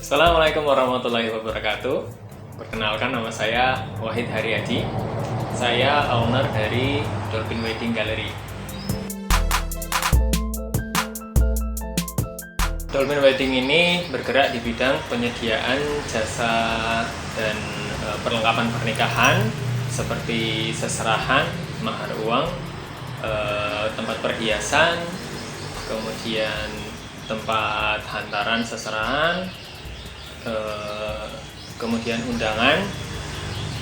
Assalamualaikum warahmatullahi wabarakatuh. Perkenalkan, nama saya Wahid Haryadi. Saya owner dari Dolphin Wedding Gallery. Dolphin Wedding ini bergerak di bidang penyediaan jasa dan perlengkapan pernikahan seperti seserahan, mahar uang, tempat perhiasan, kemudian tempat hantaran seserahan, kemudian undangan,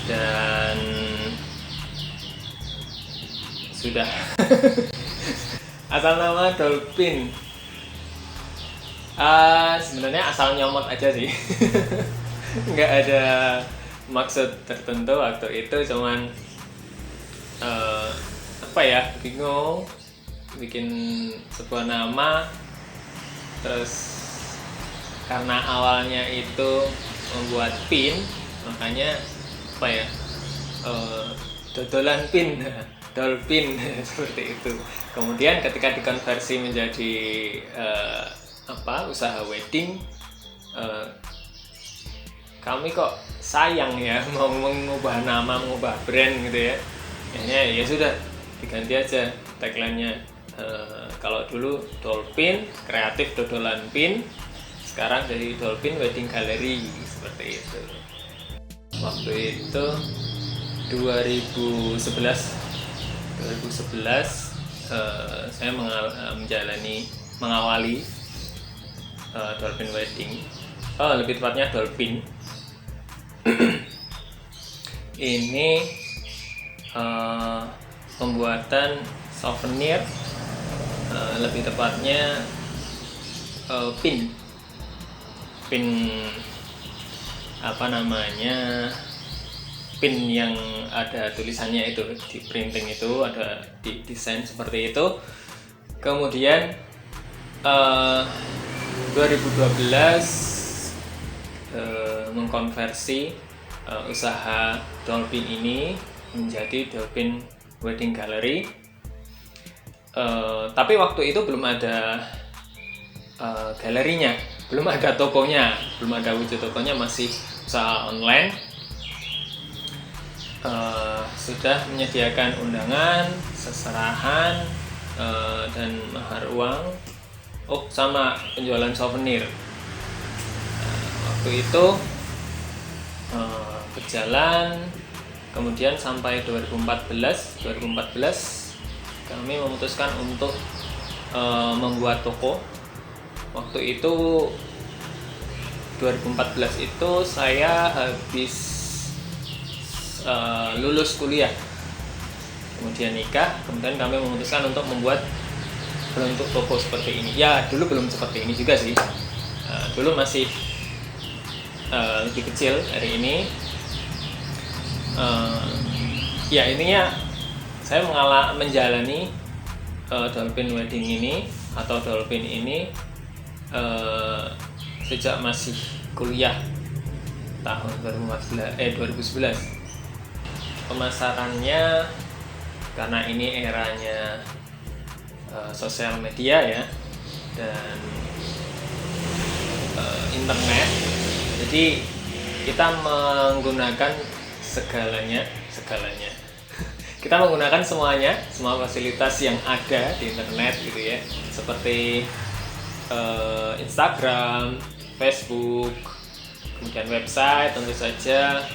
dan sudah. Asal nama Dolphin sebenarnya asal nyomot aja sih. Nggak ada maksud tertentu waktu itu, cuman bingung bikin sebuah nama. Terus karena awalnya itu membuat pin, makanya dodolan pin, Dolphin seperti itu. Kemudian ketika dikonversi menjadi usaha wedding, kami kok sayang ya mau mengubah nama, mengubah brand gitu ya. Akhirnya ya sudah diganti aja tagline-nya. Kalau dulu Dolphin kreatif dodolan pin, sekarang jadi Dolphin Wedding Gallery seperti itu. Waktu itu 2011 saya mengawali Dolphin Wedding, lebih tepatnya Dolphin. Ini pembuatan souvenir, lebih tepatnya pin pin yang ada tulisannya itu, di printing itu ada di desain seperti itu. Kemudian 2012 mengkonversi usaha Dolphin ini menjadi Dolphin Wedding Gallery. Tapi waktu itu belum ada galerinya, belum ada tokonya, belum ada wujud tokonya, masih usaha online. Sudah menyediakan undangan, seserahan, dan mahar uang, sama penjualan souvenir. Waktu itu berjalan, kemudian sampai 2014 kami memutuskan untuk membuat toko. Waktu itu 2014 itu saya habis lulus kuliah, kemudian nikah, kemudian kami memutuskan untuk membuat bentuk toko seperti ini. Ya, dulu belum seperti ini juga sih. Dulu masih lebih kecil dari ini. Intinya saya menjalani Dolphin Wedding ini atau Dolphin ini sejak masih kuliah tahun 2011. Pemasarannya, karena ini eranya sosial media ya, dan internet, jadi kita menggunakan segalanya kita menggunakan semua fasilitas yang ada di internet gitu ya, seperti Instagram, Facebook, kemudian website tentu saja,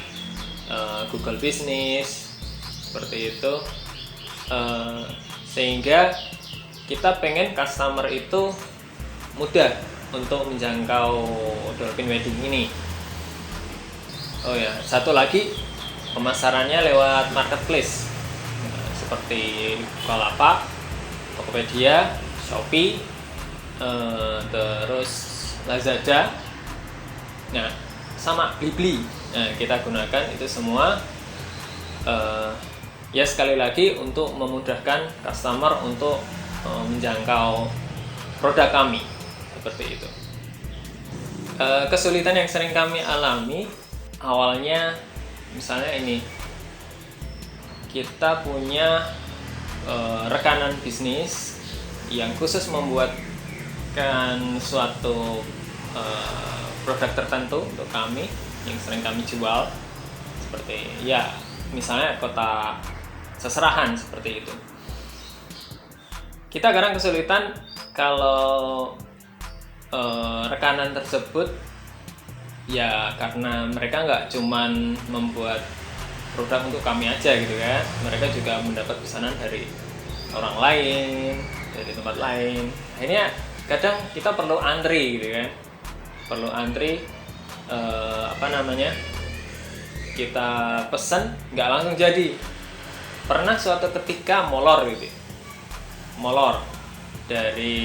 Google Business, seperti itu. Sehingga kita pengen customer itu mudah untuk menjangkau Dolphin Wedding ini. Satu lagi, pemasarannya lewat marketplace, seperti Bukalapak, Tokopedia, Shopee, terus Lazada, sama Blibli. Kita gunakan itu semua, sekali lagi untuk memudahkan customer untuk menjangkau produk kami, seperti itu. Kesulitan yang sering kami alami awalnya, misalnya ini, kita punya rekanan bisnis yang khusus membuatkan suatu produk tertentu untuk kami yang sering kami jual, seperti ya misalnya kotak seserahan seperti itu. Kita kadang kesulitan kalau rekanan tersebut ya karena mereka nggak cuman membuat produk untuk kami aja gitu kan, mereka juga mendapat pesanan dari orang lain, dari tempat lain. Akhirnya kadang kita perlu antri gitu kan, perlu antri kita pesen nggak langsung jadi. Pernah suatu ketika molor dari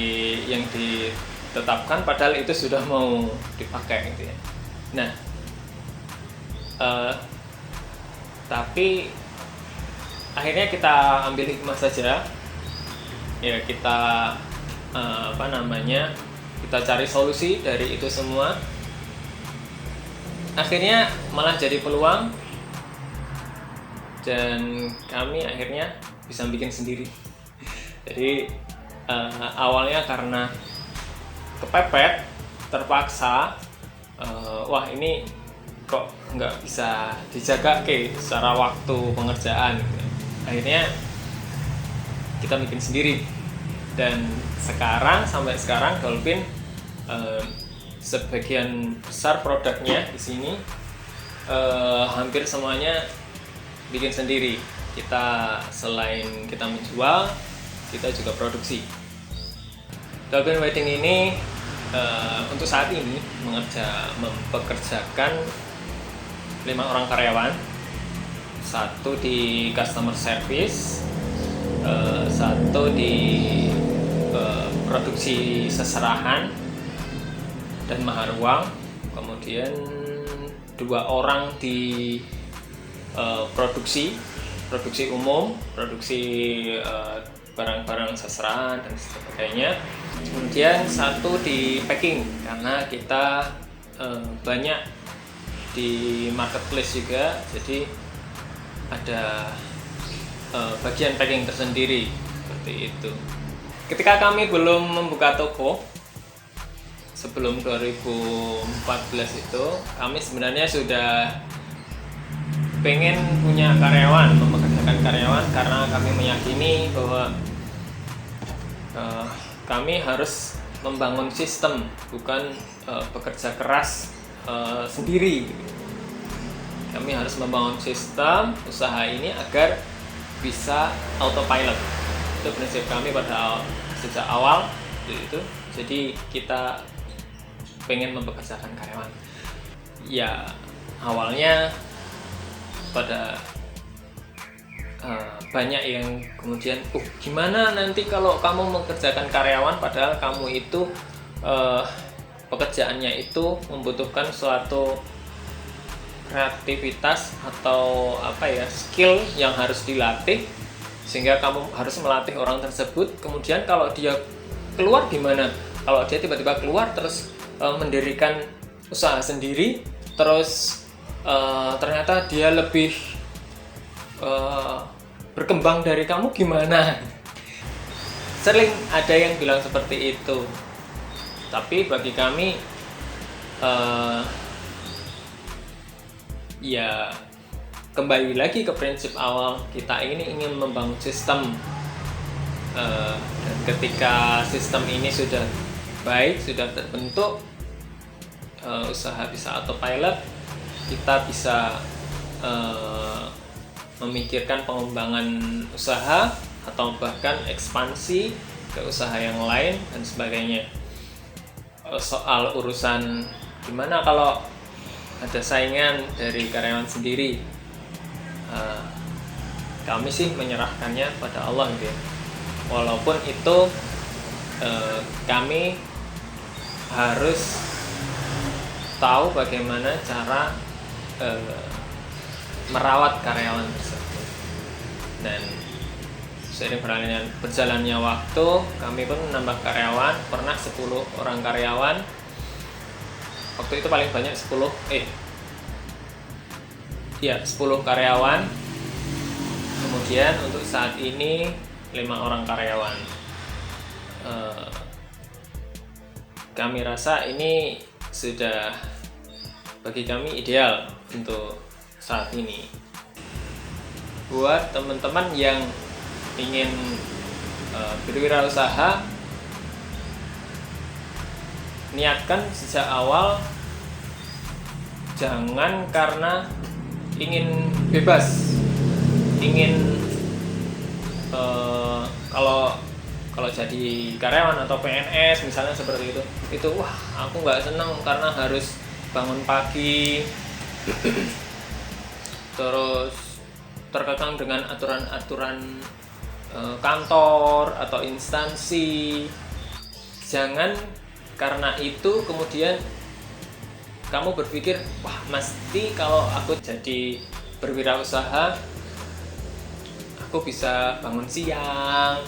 yang ditetapkan padahal itu sudah mau dipakai gitu ya. Nah tapi akhirnya kita ambil hikmah saja ya, kita kita cari solusi dari itu semua. Akhirnya malah jadi peluang dan kami akhirnya bisa bikin sendiri. Jadi awalnya karena kepepet, terpaksa, wah ini kok nggak bisa dijaga secara waktu pengerjaan gitu. Akhirnya kita bikin sendiri, dan sampai sekarang Dolphin sebagian besar produknya di sini hampir semuanya bikin sendiri. Kita selain kita menjual, kita juga produksi. Dolphin Wedding ini untuk saat ini mempekerjakan 5 orang karyawan, 1 di customer service, 1 di produksi seserahan dan mahar uang, kemudian 2 orang di produksi umum, produksi barang-barang seserahan dan sebagainya. Kemudian 1 di packing, karena kita banyak di marketplace juga, jadi ada bagian packing tersendiri seperti itu. Ketika kami belum membuka toko sebelum 2014 itu, kami sebenarnya sudah pengen punya karyawan, mempekerjakan karyawan, karena kami meyakini bahwa kami harus membangun sistem, bukan bekerja keras sendiri. Kami harus membangun sistem usaha ini agar bisa autopilot. Itu prinsip kami sejak awal itu. Jadi kita pengen mempekerjakan karyawan. Ya awalnya pada banyak yang kemudian gimana nanti kalau kamu mengerjakan karyawan padahal kamu itu pekerjaannya itu membutuhkan suatu kreativitas atau skill yang harus dilatih, sehingga kamu harus melatih orang tersebut. Kemudian kalau dia keluar gimana? Kalau dia tiba-tiba keluar terus mendirikan usaha sendiri, terus ternyata dia lebih berkembang dari kamu, gimana? Sering ada yang bilang seperti itu. Tapi bagi kami ya kembali lagi ke prinsip awal, kita ini ingin membangun sistem, dan ketika sistem ini sudah baik, sudah terbentuk, usaha bisa autopilot, kita bisa memikirkan pengembangan usaha atau bahkan ekspansi ke usaha yang lain dan sebagainya. Soal urusan gimana kalau ada saingan dari karyawan sendiri, kami sih menyerahkannya pada Allah gitu ya. Walaupun itu kami harus tahu bagaimana cara merawat karyawan tersebut. Dan seiring berjalannya waktu, kami pun menambah karyawan. Pernah 10 orang karyawan. Waktu itu paling banyak 10 karyawan. Kemudian untuk saat ini 5 orang karyawan. Kami rasa ini sudah bagi kami ideal untuk saat ini. Buat teman-teman yang ingin berwirausaha, niatkan sejak awal, jangan karena ingin bebas, ingin kalau jadi karyawan atau PNS misalnya seperti itu wah aku nggak seneng karena harus bangun pagi terus terkekang dengan aturan-aturan kantor atau instansi. Jangan karena itu kemudian kamu berpikir, wah mesti kalau aku jadi berwirausaha aku bisa bangun siang,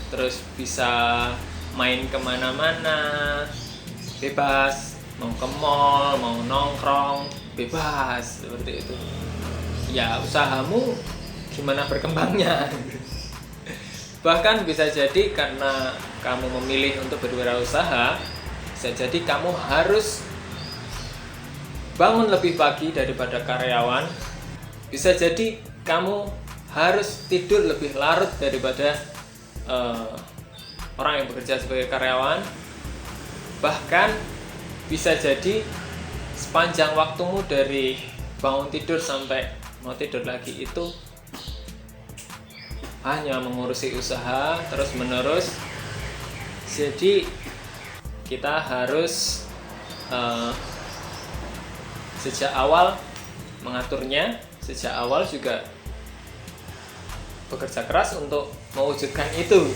terus bisa main kemana-mana bebas, mau ke mall, mau nongkrong bebas, seperti itu. Ya usahamu gimana berkembangnya. Bahkan bisa jadi karena kamu memilih untuk berwirausaha, bisa jadi kamu harus bangun lebih pagi daripada karyawan. Bisa jadi kamu harus tidur lebih larut daripada orang yang bekerja sebagai karyawan. Bahkan bisa jadi sepanjang waktumu dari bangun tidur sampai mau tidur lagi itu hanya mengurusi usaha terus menerus. Jadi kita harus sejak awal mengaturnya, sejak awal juga bekerja keras untuk mewujudkan itu.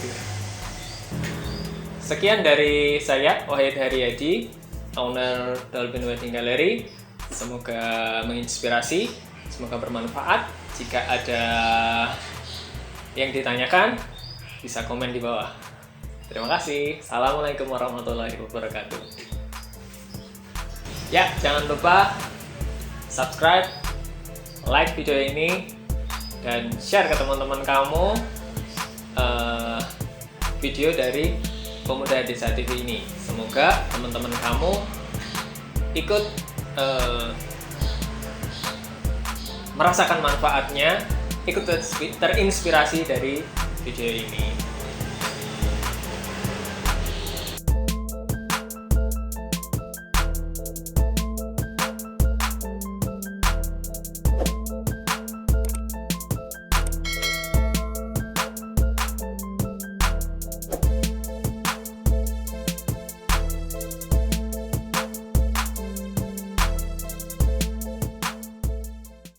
Sekian dari saya, Wahid Haryadi, owner Dolphin Wedding Gallery. Semoga menginspirasi, semoga bermanfaat. Jika ada yang ditanyakan, bisa komen di bawah. Terima kasih. Assalamualaikum warahmatullahi wabarakatuh. Ya, jangan lupa subscribe, like video ini, dan share ke teman-teman kamu video dari Pemuda Desa TV ini. Semoga teman-teman kamu ikut merasakan manfaatnya, ikut terinspirasi dari video ini.